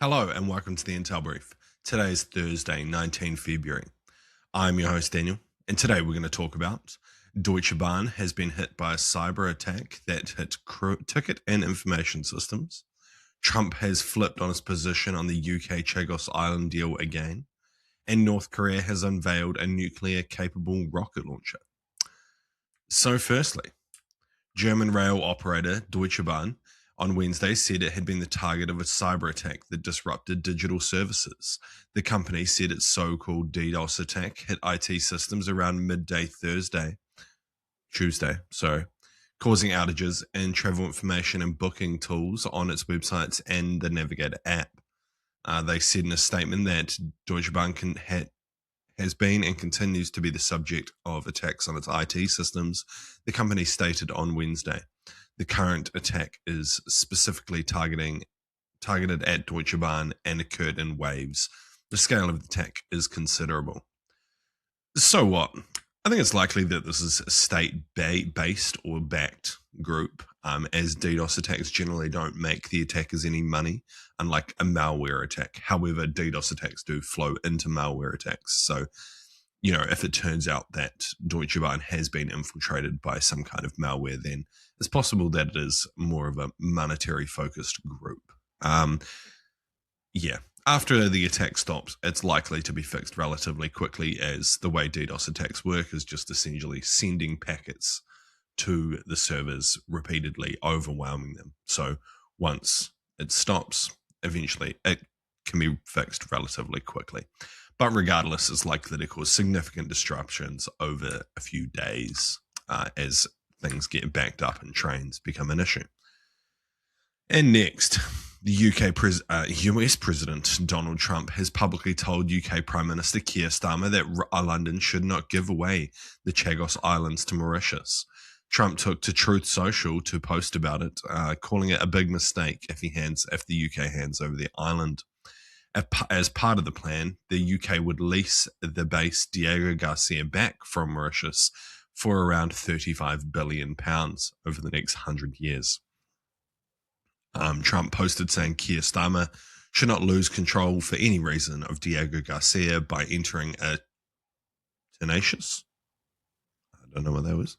Hello and welcome to the Intel Brief. Today is Thursday, 19 February. I'm your host Daniel, and today we're going to talk about Deutsche Bahn has been hit by a cyber attack that hit ticket and information systems. Trump has flipped on his position on the UK Chagos Island deal again, and North Korea has unveiled a nuclear-capable rocket launcher. So firstly, German rail operator Deutsche Bahn on Wednesday said it had been the target of a cyber attack that disrupted digital services. The company said its so-called DDoS attack hit IT systems around midday Tuesday, causing outages in travel information and booking tools on its websites and the Navigator app. They said in a statement that Deutsche Bahn has been and continues to be the subject of attacks on its IT systems, the company stated on Wednesday. The current attack is specifically targeted at Deutsche Bahn and occurred in waves. The scale of the attack is considerable. So what? I think it's likely that this is a state-based or backed group, as DDoS attacks generally don't make the attackers any money, unlike a malware attack. However, DDoS attacks do flow into malware attacks. So, if it turns out that Deutsche Bahn has been infiltrated by some kind of malware, then it's possible that it is more of a monetary-focused group. After the attack stops, it's likely to be fixed relatively quickly, as the way DDoS attacks work is just essentially sending packets to the servers repeatedly, overwhelming them. So once it stops, eventually it can be fixed relatively quickly. But regardless, it's likely to cause significant disruptions over a few days as things get backed up and trains become an issue. And next, the US President Donald Trump has publicly told UK Prime Minister Keir Starmer that London should not give away the Chagos Islands to Mauritius. Trump took to Truth Social to post about it, calling it a big mistake if the UK hands over the island. As part of the plan, the UK would lease the base Diego Garcia back from Mauritius for around £35 billion over the next 100 years. Trump posted saying Keir Starmer should not lose control for any reason of Diego Garcia by entering a tenacious. I don't know what that was.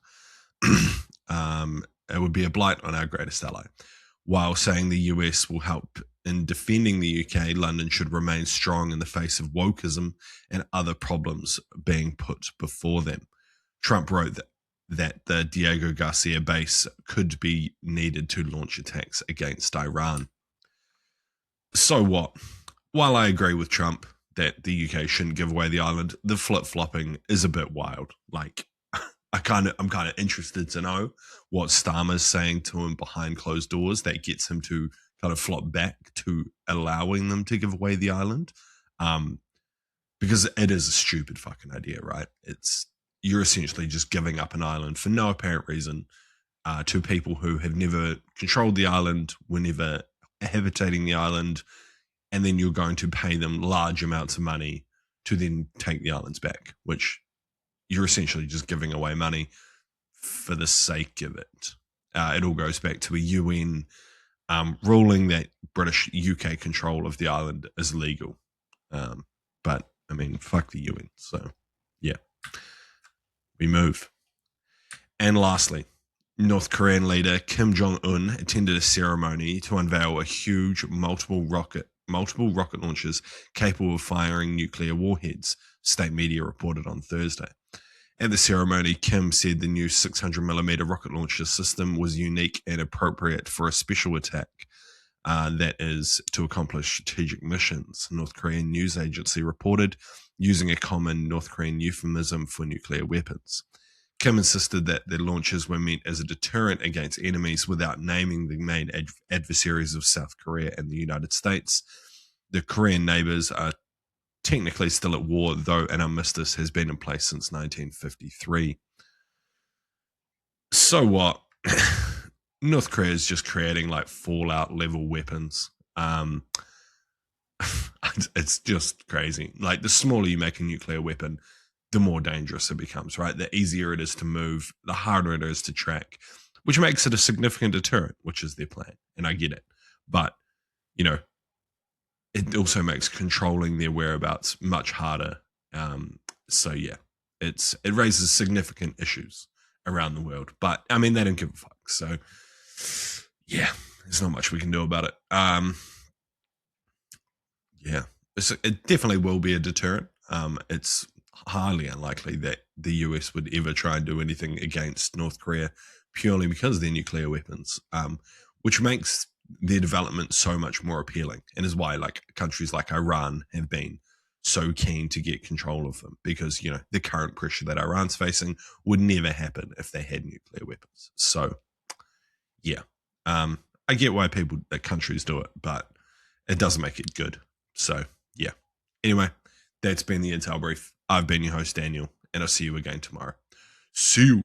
It would be a blight on our greatest ally. While saying the US will help in defending the UK, London should remain strong in the face of wokeism and other problems being put before them. Trump wrote that the Diego Garcia base could be needed to launch attacks against Iran. So what? While I agree with Trump that the UK shouldn't give away the island, the flip-flopping is a bit wild. I'm kind of interested to know what Starmer's saying to him behind closed doors that gets him to kind of flop back to allowing them to give away the island. Because it is a stupid fucking idea, right? You're essentially just giving up an island for no apparent reason to people who have never controlled the island, were never habitating the island, and then you're going to pay them large amounts of money to then take the islands back, which you're essentially just giving away money for the sake of it. It all goes back to a UN ruling that British UK control of the island is legal. But, I mean, fuck the UN. So, yeah. We move. And lastly, North Korean leader Kim Jong-un attended a ceremony to unveil a huge multiple rocket launchers capable of firing nuclear warheads, state media reported on Thursday. At the ceremony, Kim said the new 600mm rocket launcher system was unique and appropriate for a special attack that is to accomplish strategic missions, North Korean news agency reported, using a common North Korean euphemism for nuclear weapons. Kim insisted that the launchers were meant as a deterrent against enemies without naming the main adversaries of South Korea and the United States. The Korean neighbors are technically still at war, though an armistice has been in place since 1953. So what? North Korea is just creating Fallout level weapons. It's just crazy. The smaller you make a nuclear weapon, the more dangerous it becomes, right? The easier it is to move, the harder it is to track, which makes it a significant deterrent, which is their plan. And I get it. But, it also makes controlling their whereabouts much harder. So yeah, it raises significant issues around the world. But I mean, they don't give a fuck. So yeah, there's not much we can do about it. Yeah, it definitely will be a deterrent. It's highly unlikely that the US would ever try and do anything against North Korea purely because of their nuclear weapons, which makes their development so much more appealing, and is why like countries like Iran have been so keen to get control of them, because the current pressure that Iran's facing would never happen if they had nuclear weapons. So yeah, I get why countries do it, but it doesn't make it good. So yeah. Anyway, that's been the Intel Brief. I've been your host, Daniel, and I'll see you again tomorrow. See you.